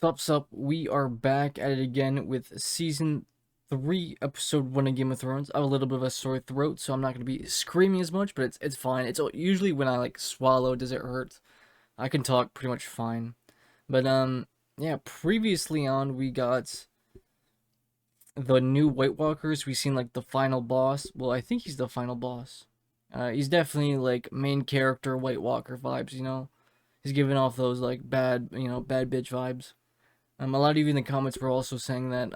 Thumbs up, we are back at it again with season 3, episode 1 of Game of Thrones. I have a little bit of a sore throat, so I'm not going to be screaming as much, but it's fine. It's usually when I like swallow, does it hurt? I can talk pretty much fine. But yeah, previously on we got the new White Walkers. We seen like the final boss. Well, I think he's the final boss. He's definitely like main character White Walker vibes, you know. He's giving off those like bad, bad bitch vibes. A lot of you in the comments were also saying that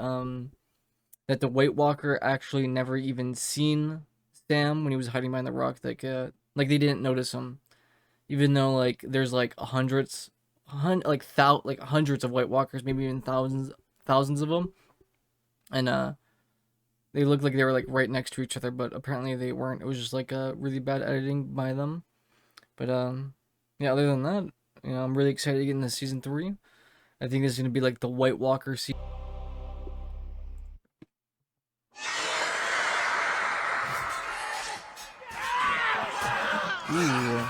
that the White Walker actually never even seen Sam when he was hiding behind the rock. Like they didn't notice him, even though like there's like hundreds of White Walkers, maybe even thousands of them, and they looked like they were like right next to each other, but apparently they weren't. It was just like really bad editing by them. But yeah. Other than that, I'm really excited to get into season 3. I think this is gonna be like the White Walker season. Ooh.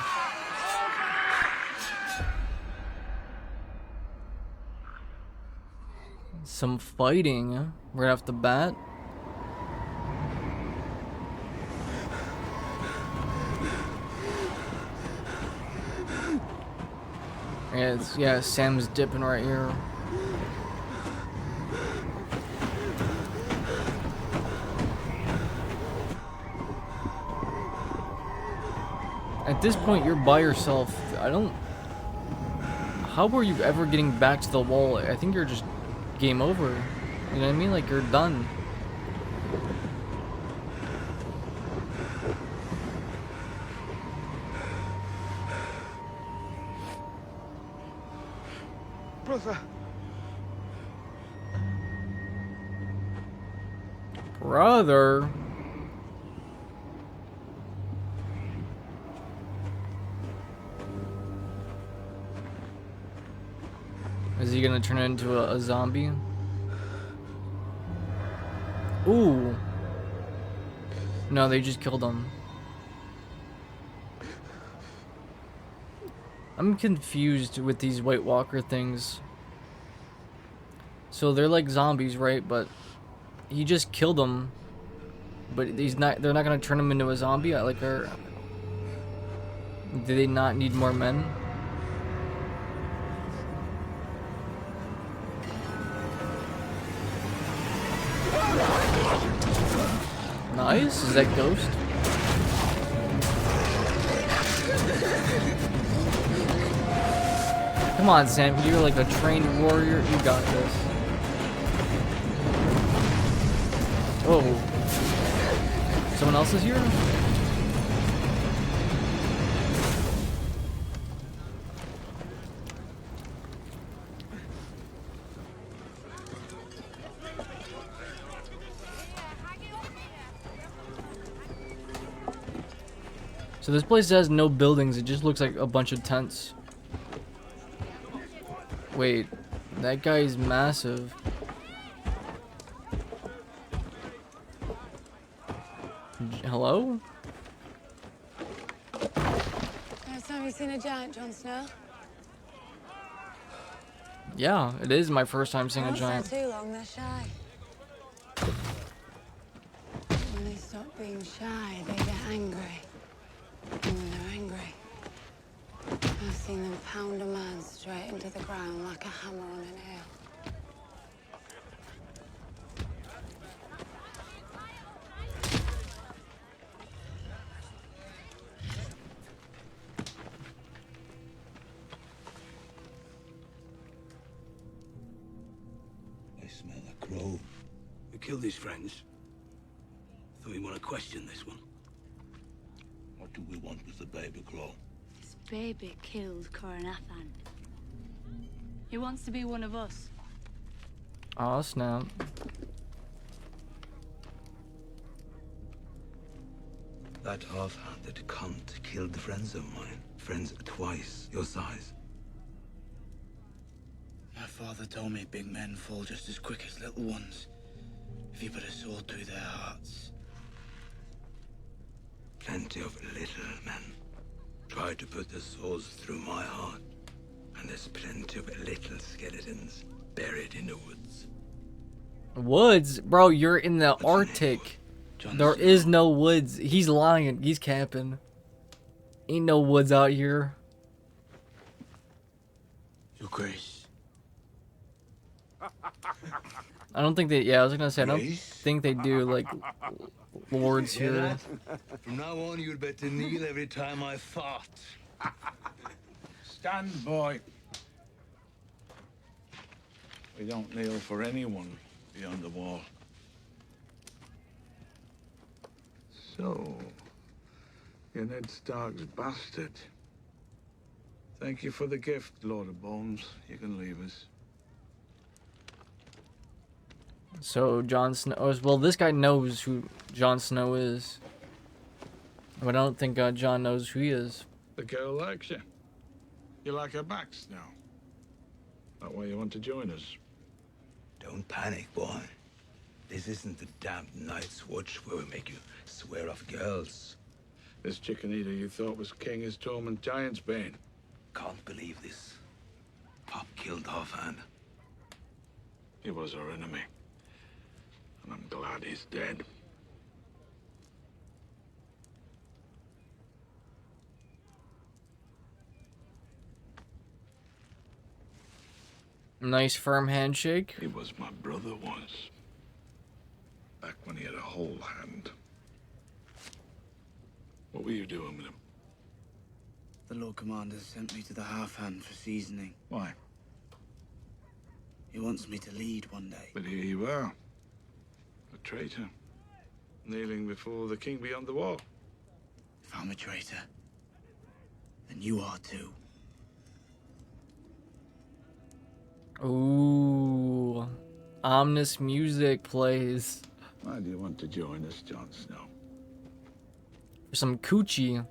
Some fighting right off the bat. Yeah, Sam's dipping right here. At this point, you're by yourself. How are you ever getting back to the wall? I think you're just game over. You know what I mean? Like, you're done. Brother. Brother. Is he gonna turn into a zombie? Ooh. No, they just killed him. I'm confused with these White Walker things. So they're like zombies, right? But he just killed them. But they're not gonna turn him into a zombie? Do they not need more men? Nice. Is that Ghost? Come on, Sam. You're like a trained warrior. You got this. Oh. Someone else is here? So this place has no buildings, it just looks like a bunch of tents. Wait, that guy's massive. Hello? First time you've seen a giant, Jon Snow? Yeah, it is my first time seeing a giant. Too long, they're shy. When they stop being shy, they get angry. And when they're angry, I've seen them pound a man straight into the ground like a hammer on a nail. I smell a crow. We killed his friends. Thought you want to question this one. What do we want with the baby crow? This baby killed Coronathan. He wants to be one of us. Oh snap. That half-handed cunt killed friends of mine. Friends twice your size. My father told me big men fall just as quick as little ones if you put a sword through their hearts. Plenty of little men tried to put their swords through my heart. And there's plenty of little skeletons buried in the woods. Woods? Bro, you're in the What's your name? Arctic. Jon There Snow. is no woods. He's lying. He's camping. Ain't no woods out here. Your Grace. I don't think they. Yeah, I was gonna say I don't Grace? think they do like lords Hear here. that? From now on, you'd better kneel every time I fart. Stand, boy. We don't kneel for anyone beyond the wall. So, you're Ned Stark's bastard. Thank you for the gift, Lord of Bones. You can leave us. So Jon Snow. Well, this guy knows who Jon Snow is, but I don't think Jon knows who he is. The girl likes you. You like her back, Snow. That why you want to join us? Don't panic, boy. This isn't the damned Night's Watch where we make you swear off girls. This chicken eater you thought was king is torment Giant's Bane. Can't believe this. Pop killed Halfhand. He was our enemy. And I'm glad he's dead. Nice firm handshake. He was my brother once. Back when he had a whole hand. What were you doing with him? The Lord Commander sent me to the Half Hand for seasoning. Why? He wants me to lead one day. But here you are. A traitor. Kneeling before the king beyond the wall. If I'm a traitor, then you are too. Ooh, ominous music plays. Why do you want to join us, Jon Snow? For some coochie.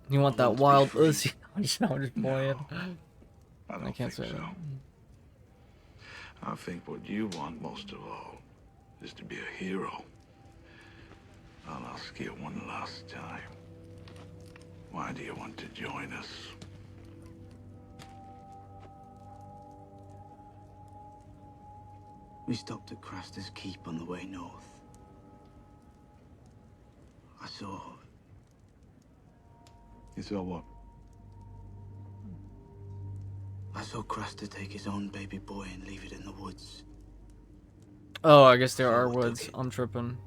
You want that want to be wild free. pussy? I'm just playing. I don't I can't think say so. that. I think what you want most of all is to be a hero. I'll ask you one last time. Why do you want to join us? We stopped at Craster's Keep on the way north. You saw what? I saw Craster take his own baby boy and leave it in the woods. Oh, I guess there are So, woods. okay. I'm tripping.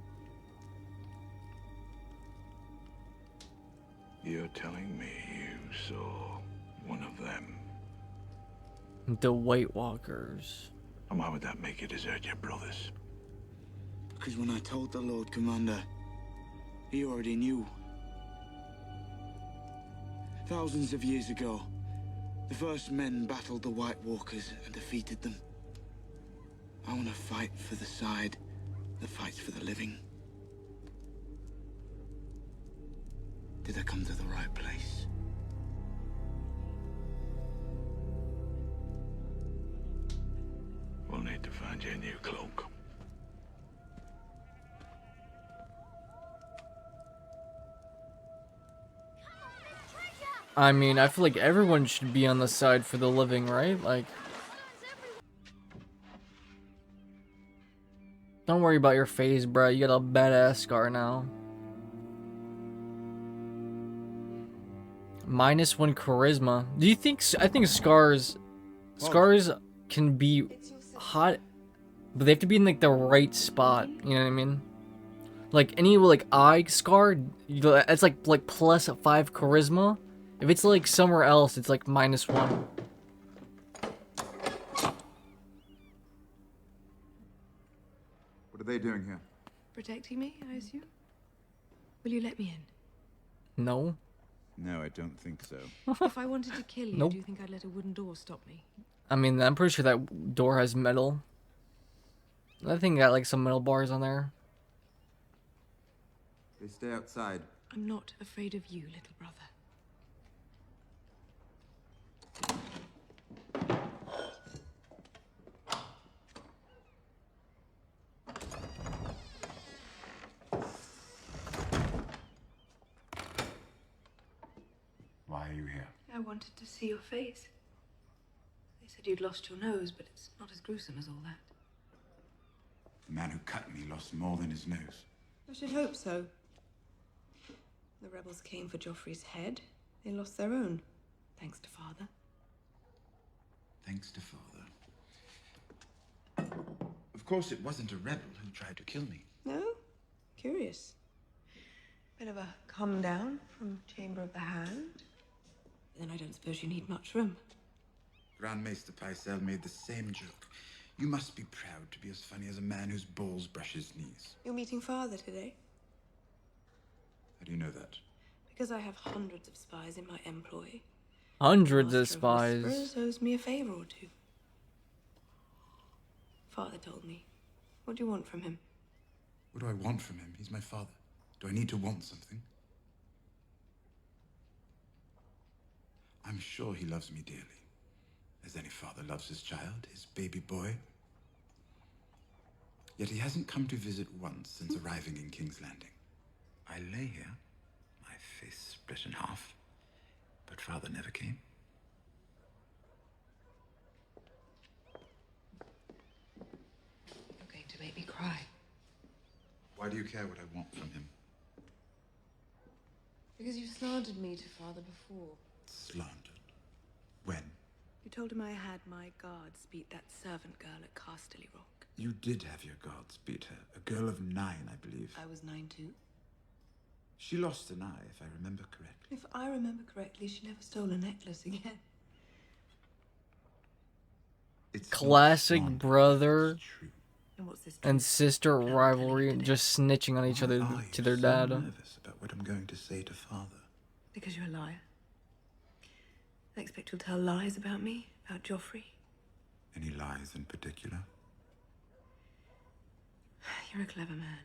You're telling me you saw one of them. The White Walkers. And why would that make you desert your brothers? Because when I told the Lord Commander, he already knew. Thousands of years ago, the first men battled the White Walkers and defeated them. I want to fight for the side that fights for the living. Did I come to the right place? We'll need to find you a new cloak. I mean, I feel like everyone should be on the side for the living, right? Like, don't worry about your face, bruh. You got a badass scar now. -1 charisma. Do you think? I think scars can be hot, but they have to be in like the right spot. You know what I mean? Like any like eye scar, it's like +5 charisma. If it's like somewhere else, it's like -1. What are they doing here? Protecting me, I assume? Will you let me in? No. No, I don't think so. If I wanted to kill you, Nope. do you think I'd let a wooden door stop me? I mean, I'm pretty sure that door has metal. I think it got like some metal bars on there. They stay outside. I'm not afraid of you, little brother. Why are you here? I wanted to see your face. They said you'd lost your nose, but it's not as gruesome as all that. The man who cut me lost more than his nose. I should hope so. The rebels came for Joffrey's head. They lost their own, thanks to Father. Thanks to Father. Of course, it wasn't a rebel who tried to kill me. No? Curious. Bit of a come down from Chamber of the Hand. Then I don't suppose you need much room. Grand Maester Pycelle made the same joke. You must be proud to be as funny as a man whose balls brush his knees. You're meeting Father today? How do you know that? Because I have hundreds of spies in my employ. Hundreds of Master spies. Whispers owes me a favor or two. Father told me. What do you want from him? What do I want from him? He's my father. Do I need to want something? I'm sure he loves me dearly, as any father loves his child, his baby boy. Yet he hasn't come to visit once since arriving in King's Landing. I lay here, my face split in half, but father never came. You're going to make me cry. Why do you care what I want from him? Because you slandered me to Father before. Slandered. When? You told him I had my guards beat that servant girl at Casterly Rock. You did have your guards beat her. A girl of 9, I believe. I was 9 too. She lost an eye, if I remember correctly. If I remember correctly, she never stole a necklace again. It's Classic not slander, brother it's true. And what's this? and sister rivalry and just snitching on each other Why are to you their so dad. nervous about what I'm going to say to father? Because you're a liar. I expect you'll tell lies about me, about Joffrey. Any lies in particular? You're a clever man.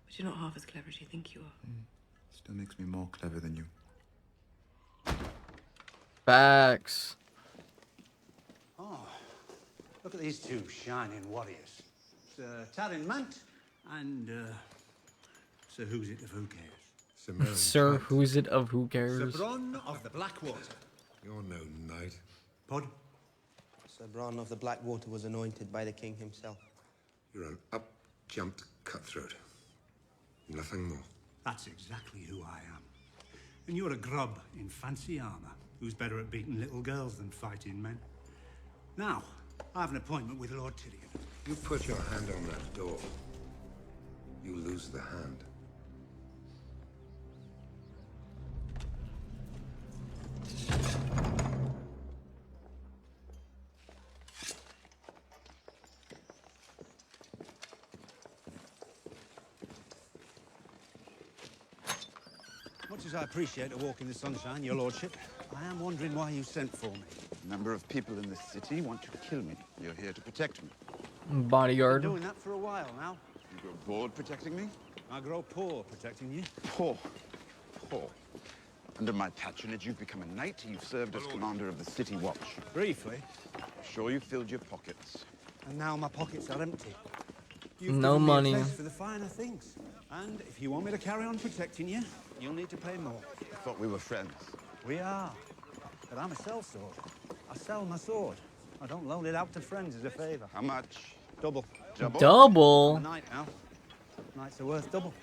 But you're not half as clever as you think you are. Still makes me more clever than you. Facts. Oh, look at these two shining warriors. Sir Tarin Mant and Sir Who's It of Who Cares. Sir, who's it of who cares? Sir Bronn of the Blackwater. You're no knight. Pod? Sir Bronn of the Blackwater was anointed by the king himself. You're an up-jumped cutthroat. Nothing more. That's exactly who I am. And you're a grub in fancy armor who's better at beating little girls than fighting men. Now, I have an appointment with Lord Tyrion. You put your hand on that door, you lose the hand. Much as I appreciate a walk in the sunshine, your lordship, I am wondering why you sent for me. A number of people in this city want to kill me. You're here to protect me. Bodyguard. Been doing that for a while now. You grow bored protecting me? I grow poor protecting you. Poor. Poor. Under my patronage, you've become a knight. You've served as commander of the City Watch. Briefly. Sure, you filled your pockets. And now my pockets are empty. You've No given me a money. taste for the finer things. And if you want me to carry on protecting you, you'll need to pay more. I thought we were friends. We are. But I'm a sellsword. I sell my sword. I don't loan it out to friends as a favor. How much? Double. Double? A Double? night now. Nights are worth double.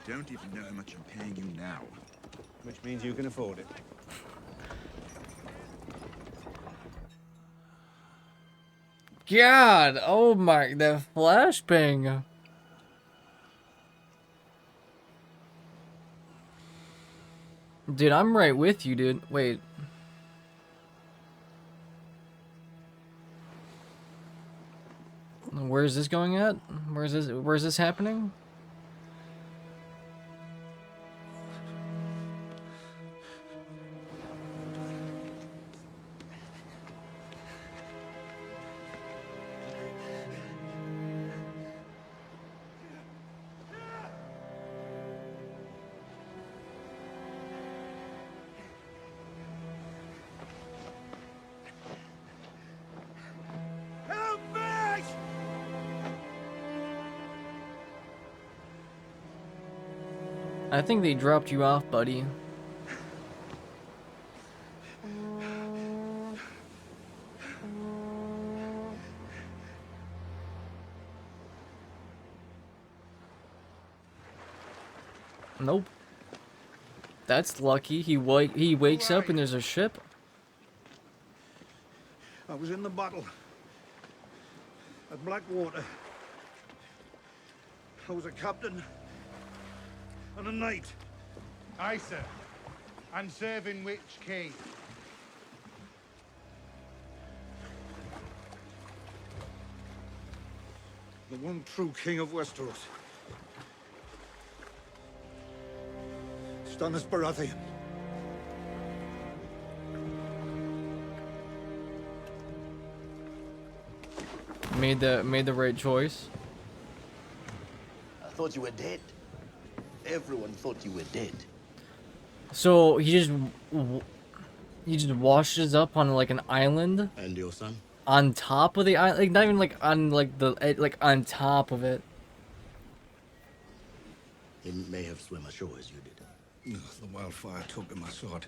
Don't even know how much I'm paying you now. Which means you can afford it. God, oh my, the flashbang. Dude, I'm right with you, dude. Wait. Where's this going at? Where's this happening? Help me! I think they dropped you off, buddy. Nope. That's lucky. He wakes up and there's a ship. I was in the battle at Blackwater. I was a captain and a knight. Aye, sir. And serving which king? The one true king of Westeros. Stannis Baratheon. Made the right choice. I thought you were dead. Everyone thought you were dead. So he just washes up on like an island. And your son? On top of the island, like not even like on like the like on top of it. He may have swum ashore as you did. Ugh, the wildfire took him, I saw it.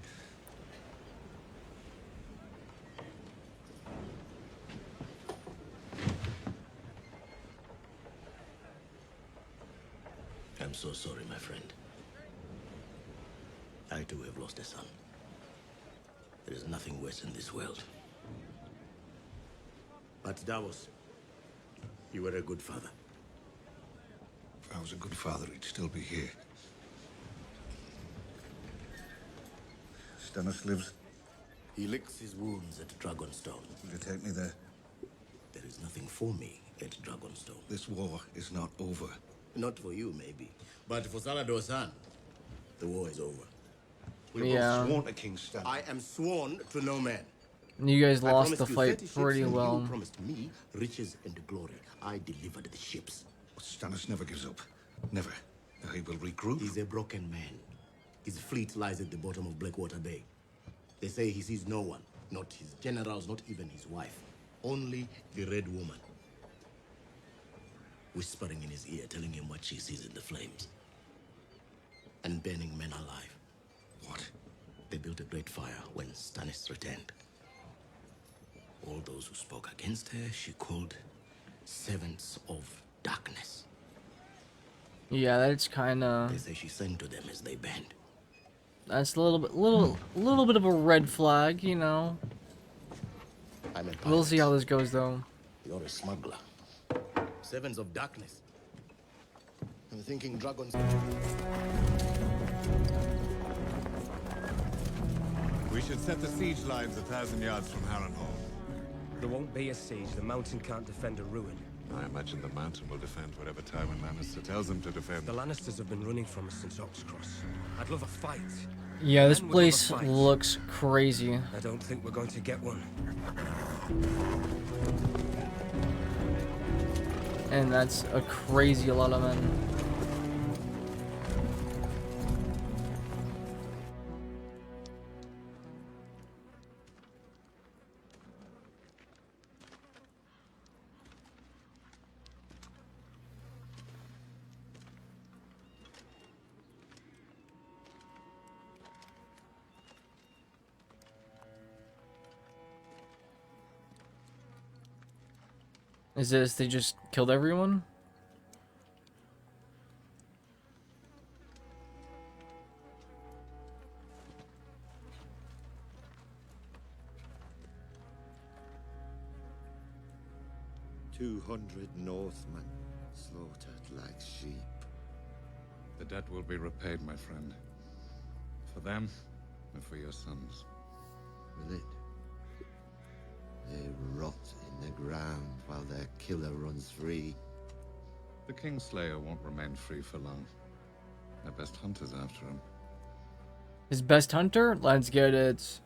I'm so sorry, my friend. I too have lost a son. There is nothing worse in this world. But Davos, you were a good father. If I was a good father, he'd still be here. Stannis lives. He licks his wounds at Dragonstone. Will you take me there? There is nothing for me at Dragonstone. This war is not over. Not for you, maybe. But for Salador's son, the war is over. We Yeah. both sworn to King Stannis. I am sworn to no man. You guys I lost the promised you fight 30 ships pretty and well. You promised me riches and glory. I delivered the ships. Stannis never gives up. Never. Now he will regroup. He's a broken man. His fleet lies at the bottom of Blackwater Bay. They say he sees no one. Not his generals, not even his wife. Only the Red Woman. Whispering in his ear, telling him what she sees in the flames. And burning men alive. What? They built a great fire when Stannis returned. All those who spoke against her, she called servants of darkness. Yeah, that's kind of. They say she sang to them as they burned. That's a little bit of a red flag, you know. We'll see how this goes, though. You're a smuggler. Servants of darkness. I'm thinking dragons. We should set the siege lines 1,000 yards from Harrenhal. There won't be a siege. The mountain can't defend a ruin. I imagine the mountain will defend whatever Tywin Lannister tells them to defend. The Lannisters have been running from us since Oxcross. I'd love a fight. Yeah, this Men would love a place fight. looks crazy. I don't think we're going to get one. And that's a crazy lot of men. Is this they just killed everyone? "200 Northmen slaughtered like sheep." The debt will be repaid, my friend. For them, and for your sons. Will it? They rot in the ground while their killer runs free. The Kingslayer won't remain free for long. Their best hunter's after him. His best hunter? Let's get it.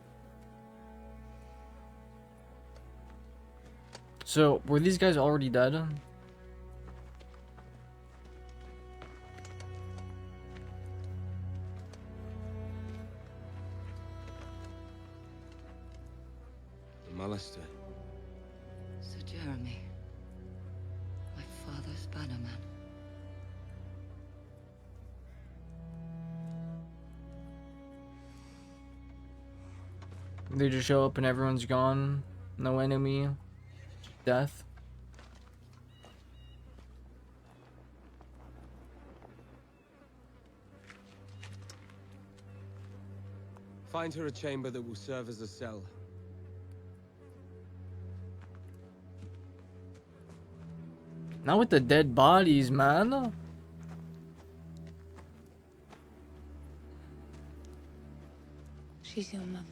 So, were these guys already dead? Alistair. Sir Jeremy, my father's bannerman. They just show up and everyone's gone. No enemy. Death. find her a chamber that will serve as a cell. Not with the dead bodies, man. She's your mother.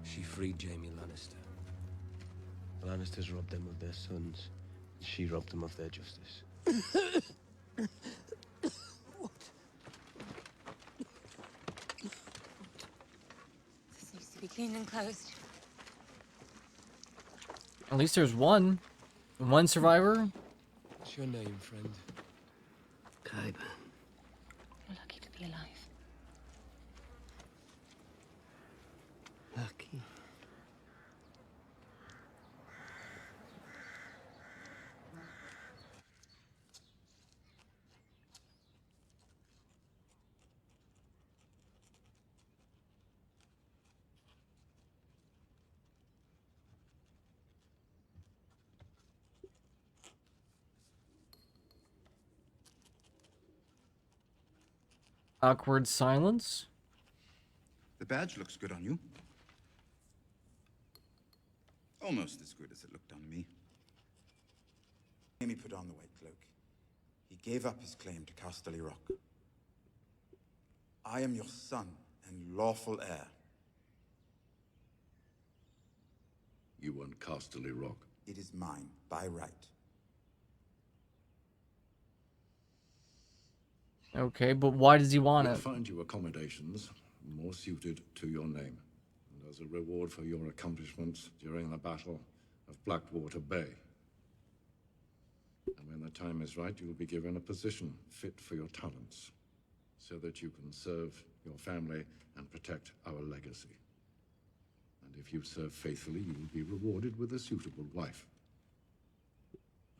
She freed Jaime Lannister. The Lannisters robbed them of their sons, and she robbed them of their justice. This needs to be cleaned and closed. At least there's one survivor. What's your name, friend? Qyburn. You're lucky to be alive. Lucky. Awkward silence. The badge looks good on you. Almost as good as it looked on me. Jaime put on the white cloak. He gave up his claim to Casterly Rock. I am your son and lawful heir. You want Casterly Rock? It is mine, by right. Okay, but why does he want We'll it? find you accommodations more suited to your name, and as a reward for your accomplishments during the Battle of Blackwater Bay. And when the time is right, you will be given a position fit for your talents, so that you can serve your family and protect our legacy. And if you serve faithfully, you will be rewarded with a suitable wife.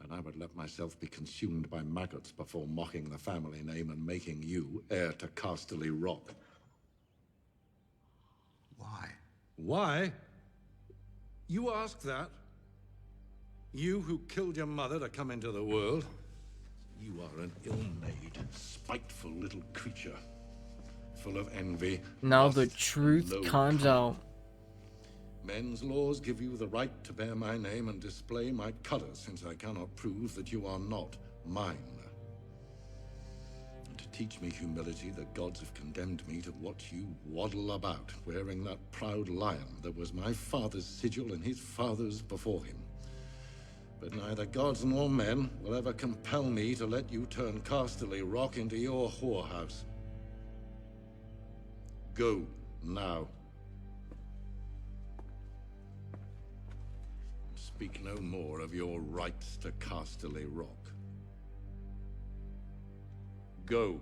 And I would let myself be consumed by maggots before mocking the family name and making you heir to Casterly Rock. Why? Why? You ask that? You who killed your mother to come into the world? You are an ill-made, spiteful little creature, full of envy. Now the lust, truth low comes cunning. out. Men's laws give you the right to bear my name and display my colors, since I cannot prove that you are not mine. And to teach me humility, the gods have condemned me to watch you waddle about, wearing that proud lion that was my father's sigil and his father's before him. But neither gods nor men will ever compel me to let you turn Casterly Rock into your whorehouse. Go now. Speak no more of your rights to Casterly Rock. Go.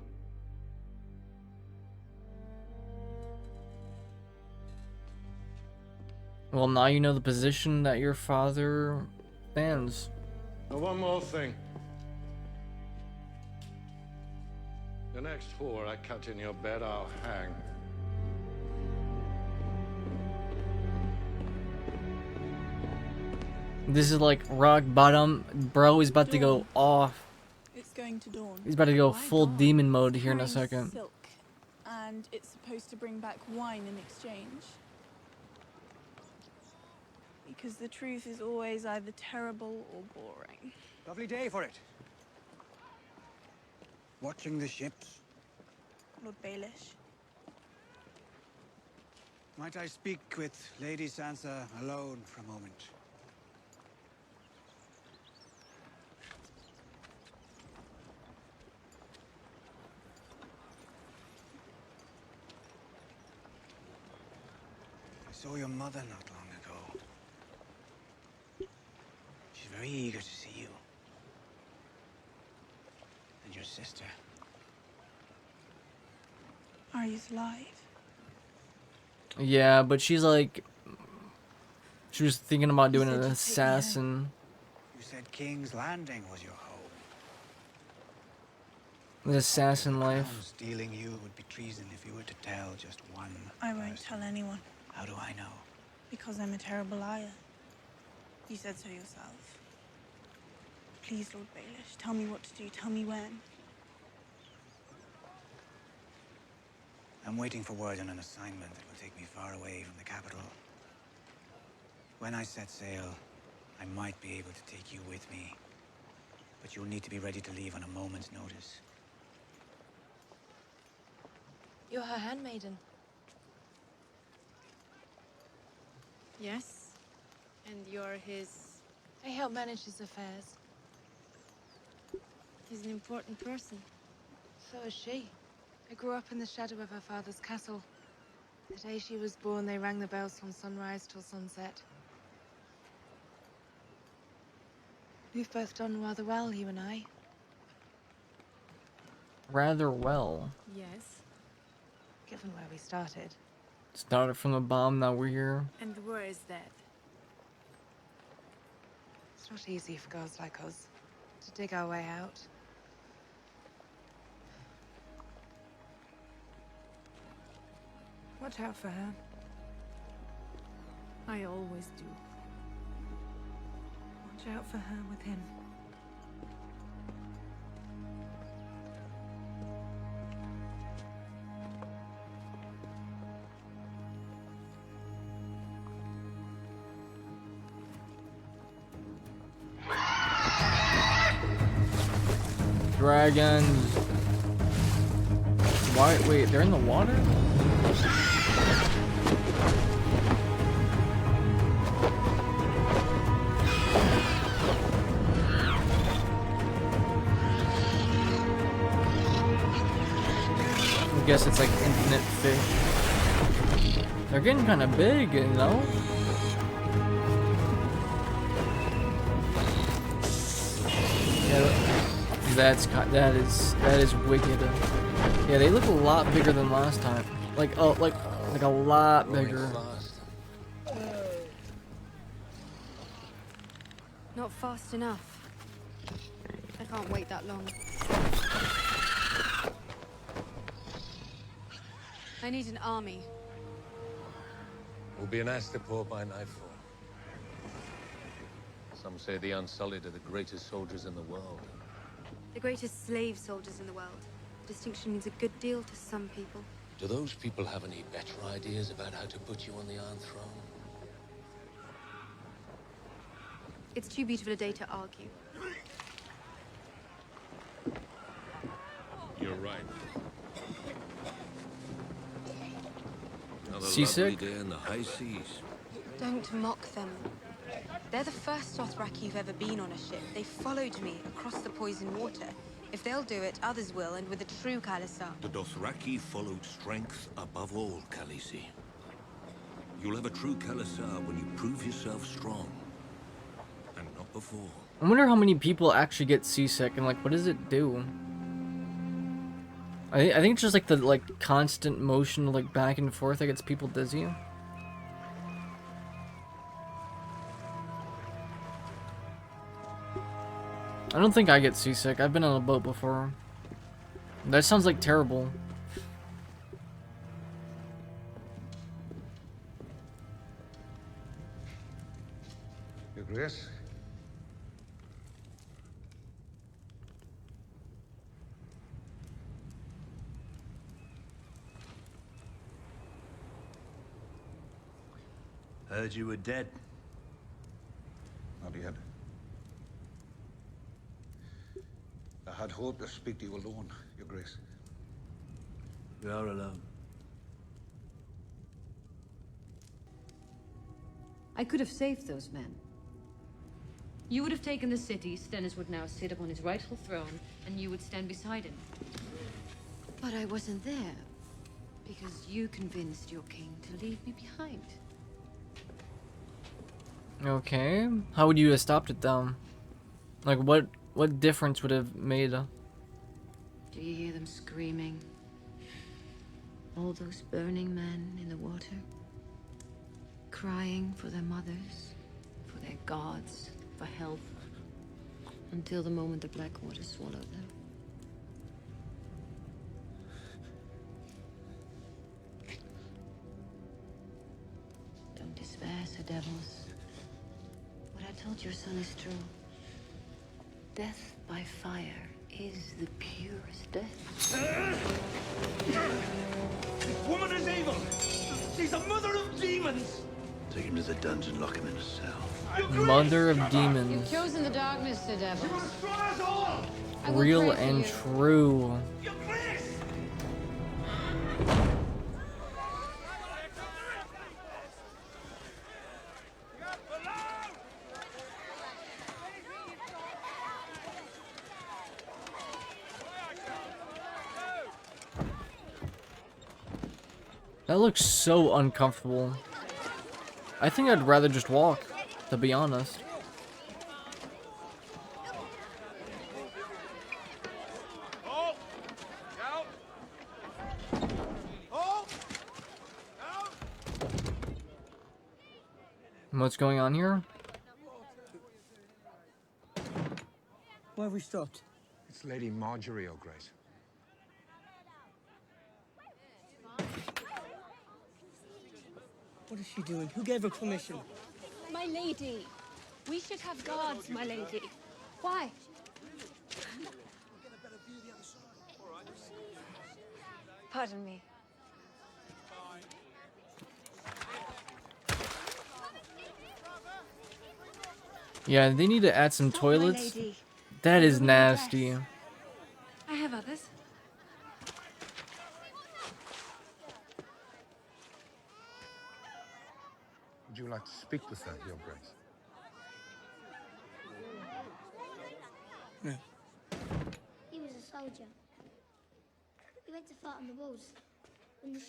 Well, now you know the position that your father stands. Now, one more thing. The next whore I catch in your bed, I'll hang. This is like rock bottom. Bro is about to go off. It's going to dawn. He's about to go full demon mode here in a second. Silk, and it's supposed to bring back wine in exchange. Because the truth is always either terrible or boring. Lovely day for it. Watching the ships. Lord Baelish. Might I speak with Lady Sansa alone for a moment? I saw your mother not long ago. She's very eager to see you. And your sister. Arya's alive. Yeah, but she's like, she was thinking about doing an assassin. You said King's Landing was your home. An assassin life. Stealing you would be treason if you were to tell just one. I won't tell anyone. How do I know? Because I'm a terrible liar. You said so yourself. Please, Lord Baelish, tell me what to do. Tell me when. I'm waiting for word on an assignment that will take me far away from the capital. When I set sail, I might be able to take you with me. But you'll need to be ready to leave on a moment's notice. You're her handmaiden. Yes? And you're his... I help manage his affairs. He's an important person. So is she. I grew up in the shadow of her father's castle. The day she was born, they rang the bells from sunrise till sunset. We've both done rather well, you and I. Rather well. Yes. Given where we started. Started from the bomb, now we're here. And where is that? It's not easy for girls like us to dig our way out. Watch out for her. I always do. Watch out for her with him. Dragons. Why? Wait, they're in the water? I guess it's like infinite fish. They're getting kind of big, you know? Yeah, that is wicked. Yeah, they look a lot bigger than last time. Like a lot bigger. Not fast enough. I can't wait that long. I need an army. We'll be in Astapor by nightfall. Some say the Unsullied are the greatest soldiers in the world. The greatest slave soldiers in the world. Distinction means a good deal to some people. Do those people have any better ideas about how to put you on the Iron Throne? It's too beautiful a day to argue. You're right. Another Seasick? lovely day in the high seas. Don't mock them. They're the first Dothraki who've ever been on a ship. They followed me across the poison water. If they'll do it, others will, and with a true Khalasar. The Dothraki followed strength above all, Khaleesi. You'll have a true Khalasar when you prove yourself strong. And not before. I wonder how many people actually get seasick and like what does it do? I think it's just like the constant motion like back and forth that gets people dizzy. I don't think I get seasick. I've been on a boat before. That sounds like terrible. Your Grace? Heard you were dead. Not yet. I had hoped to speak to you alone, Your Grace. We are alone. I could have saved those men. You would have taken the city, Stennis would now sit upon his rightful throne, and you would stand beside him. But I wasn't there, because you convinced your king to leave me behind. Okay. How would you have stopped it though? Like what difference would have made? Do you hear them screaming? All those burning men in the water? Crying for their mothers, for their gods, for help. Until the moment the black water swallowed them. Don't despair, Sir Devils. What I told your son is true. Death by fire is the purest death. This woman is evil! She's a mother of demons! Take him to the dungeon, lock him in a cell. Mother of You've demons. chosen the darkness, Sir Devil. I will Real pray for and you. true. That looks so uncomfortable. I think I'd rather just walk, to be honest. What's going on here? Why have we stopped? It's Lady Marjorie, Your Grace. What is she doing? Who gave her permission? My lady. We should have guards, my lady. Why? Pardon me. Yeah, they need to add some toilets. That is nasty. I have others. Would you like to speak with her, Your Grace? No. He was a soldier. He went to fight on the walls.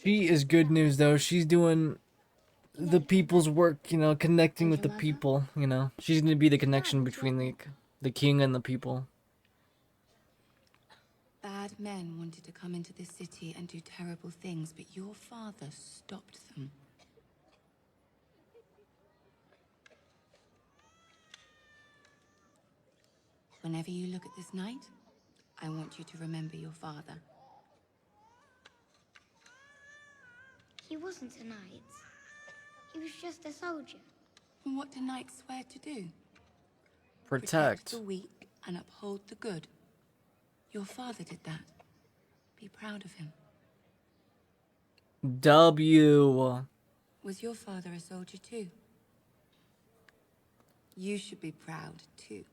She is good news though. She's doing the people's work, you know, connecting with the people, you know. She's gonna be the connection between the king and the people. Bad men wanted to come into this city and do terrible things, but your father stopped them. Whenever you look at this night, I want you to remember your father. He wasn't a knight. He was just a soldier. And what do knights swear to do? Protect. The weak and uphold the good. Your father did that. Be proud of him. W. Was your father a soldier too? You should be proud too.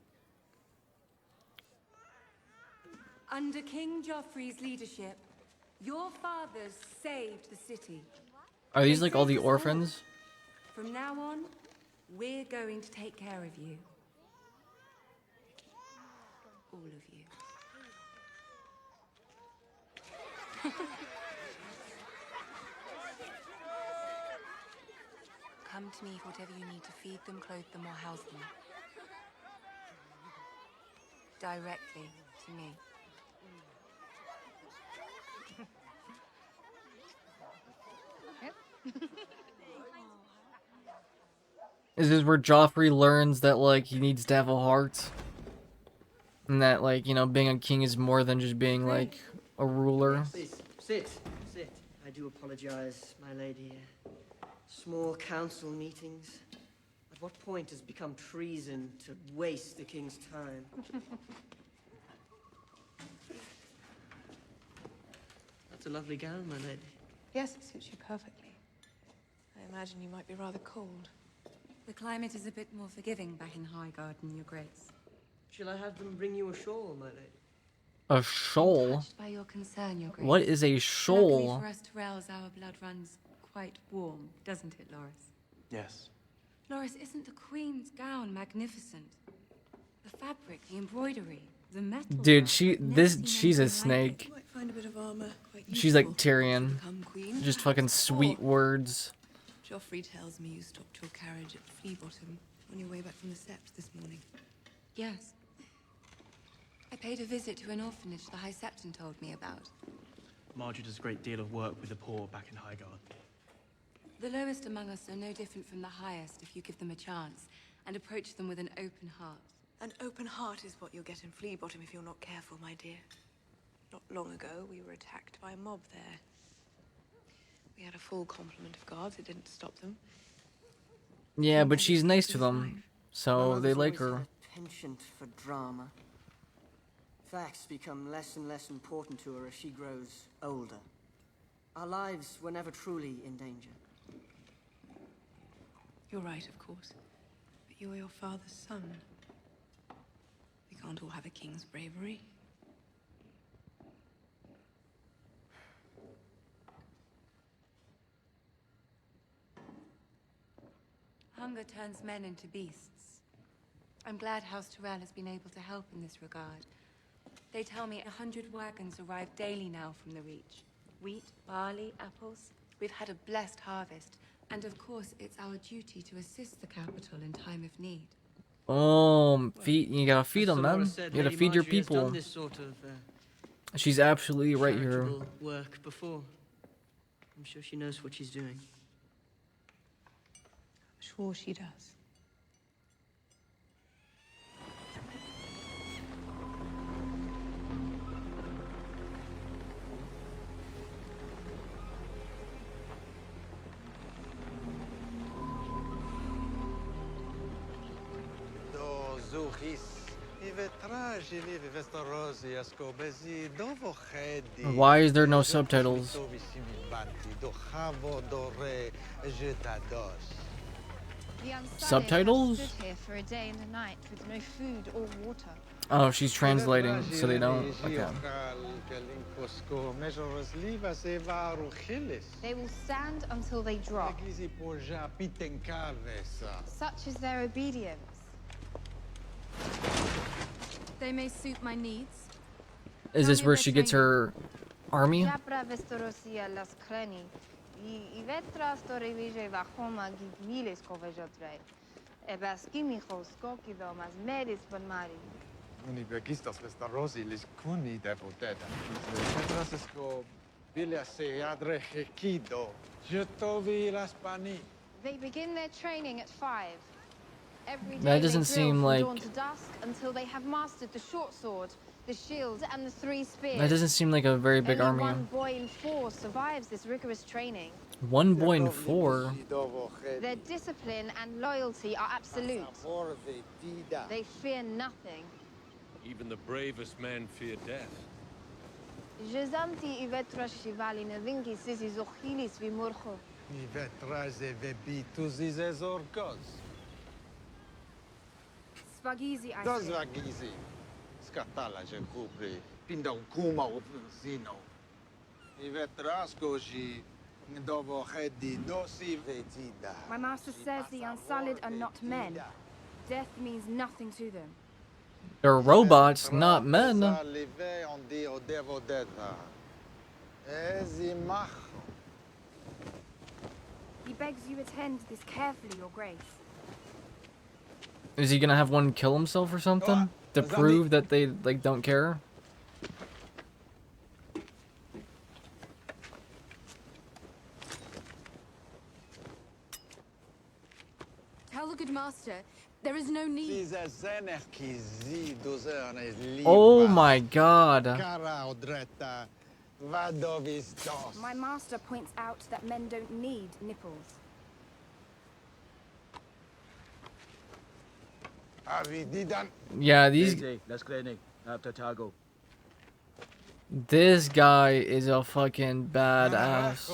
Under King Joffrey's leadership, your fathers saved the city. Are these like all the orphans? From now on, we're going to take care of you. All of you. Come to me for whatever you need to feed them, clothe them, or house them. Directly to me. Is this where Joffrey learns that, like, he needs to have a heart? And that, like, you know, being a king is more than just being, like, a ruler? Sit. I do apologize, my lady. Small council meetings. At what point has it become treason to waste the king's time? That's a lovely gown, my lady. Yes, it suits you perfectly. I imagine you might be rather cold. The climate is a bit more forgiving back in Highgarden, Your Grace. Shall I have them bring you a shawl, my lady? A shoal? Touched by your concern, Your Grace. What is a shoal? Luckily for us Tyrells, our blood runs quite warm, doesn't it, Loris? Yes. Loris, isn't the Queen's gown magnificent? The fabric, the embroidery, the metal. Dude, she's a snake. Might find a bit of armor quite She's like useful Tyrion. to become queen. Just fucking sweet words. Joffrey tells me you stopped your carriage at Flea Bottom on your way back from the Sept this morning. Yes. I paid a visit to an orphanage the High Septon told me about. Marjorie does a great deal of work with the poor back in Highgarden. The lowest among us are no different from the highest if you give them a chance and approach them with an open heart. An open heart is what you'll get in Flea Bottom if you're not careful, my dear. Not long ago, we were attacked by a mob there. We had a full complement of guards. It didn't stop them. Yeah, but she's nice to them, so they like her. Penchant for drama. Facts become less and less important to her as she grows older. Our lives were never truly in danger. You're right, of course. But you're your father's son. We can't all have a king's bravery. Hunger turns men into beasts. I'm glad House Tyrell has been able to help in this regard. They tell me 100 wagons arrive daily now from the Reach. Wheat, barley, apples. We've had a blessed harvest. And of course, it's our duty to assist the capital in time of need. Feed. You gotta feed them, man. You gotta feed your people. This sort of, She's absolutely right here. charitable work before. I'm sure she knows what she's doing. Sure she does. Why is there no subtitles? Subtitles? Stood here for a day and a night with no food or water. Oh, she's translating, so they don't. Okay. They will stand until they drop. Such is their obedience. They may suit my needs. Is this where she gets her army? They begin their training at 5. Every day That doesn't they drill seem from like- dawn to dusk until they have mastered the short sword, the shield, and the 3 spears. That doesn't seem like a very big Only army. one boy in 4 survives this rigorous training. 1 boy in 4. Their discipline and loyalty are absolute. They fear nothing. Even the bravest men fear death. Jezanti ivetra shivali nevinki sisi zochilis vimurcho. Swagizi I say. Scatala je cupri, pindau kuma zino. Ivetraskoji, dovo hedi dosi vetida. My master says the Unsullied are not men. Death means nothing to them. They're robots, not men. He begs you attend this carefully, Your Grace. Is he gonna have one kill himself or something? To prove that they, like, don't care? Tell the good master, there is no need. Oh my god. My master points out that men don't need nipples. Yeah, these... This guy is a fucking badass.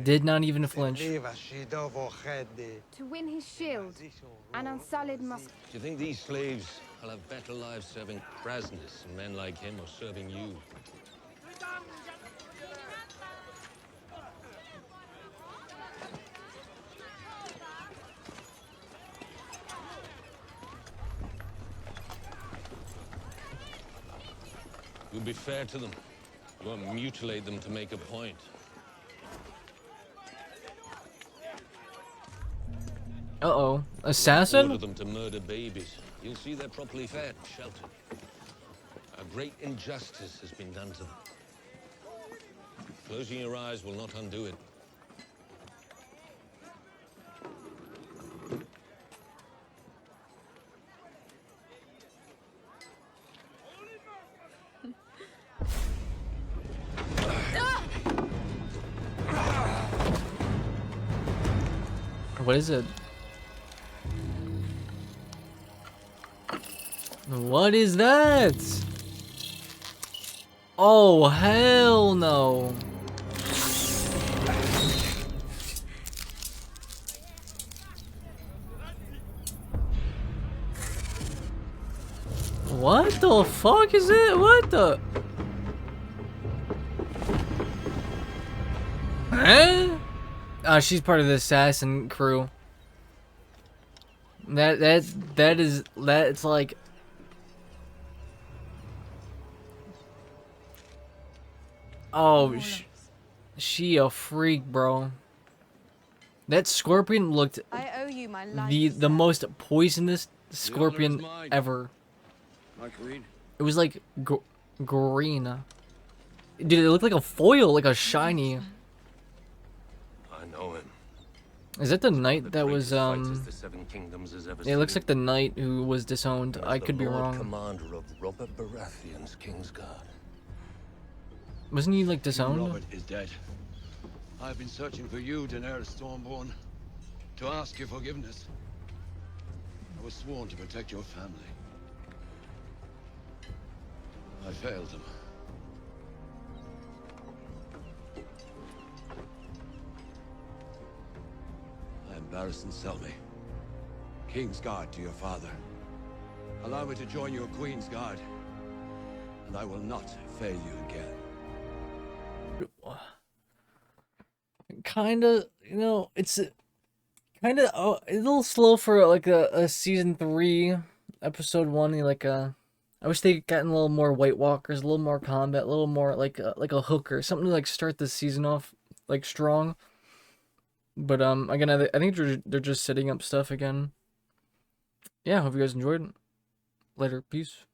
Did not even flinch. To win his shield, an Unsullied must... Do you think these slaves will have better lives serving Krasnus and men like him or serving you? You'll be fair to them. You won't mutilate them to make a point. Uh-oh. Assassin? Order them to murder babies. You'll see they're properly fed, sheltered. A great injustice has been done to them. Closing your eyes will not undo it. What is it? What is that? Oh, hell no. What the fuck is it? What the? Huh? She's part of the assassin crew. It's like. Oh, she a freak, bro. That scorpion looked I owe you my life. the most poisonous scorpion ever. My queen. It was like green. Dude, it looked like a foil, like a shiny. I know him. Is that the knight that was The Seven Kingdoms has ever it looks seen. like the knight who was disowned. I could be Lord wrong. Commander of Robert Baratheon's Kingsguard. Wasn't he like disowned? Robert is dead. I've been searching for you, Daenerys Stormborn, to ask your forgiveness. I was sworn to protect your family. I failed them. I am Barristan Selmy, King's Guard to your father. Allow me to join your Queen's Guard, and I will not fail you again. Kinda, you know, it's kinda a little slow for like a season 3, episode 1. I wish they gotten a little more White Walkers, a little more combat, a little more like a hooker, something to like start the season off like strong. But again, I think they're just setting up stuff again. Yeah, hope you guys enjoyed. Later, peace.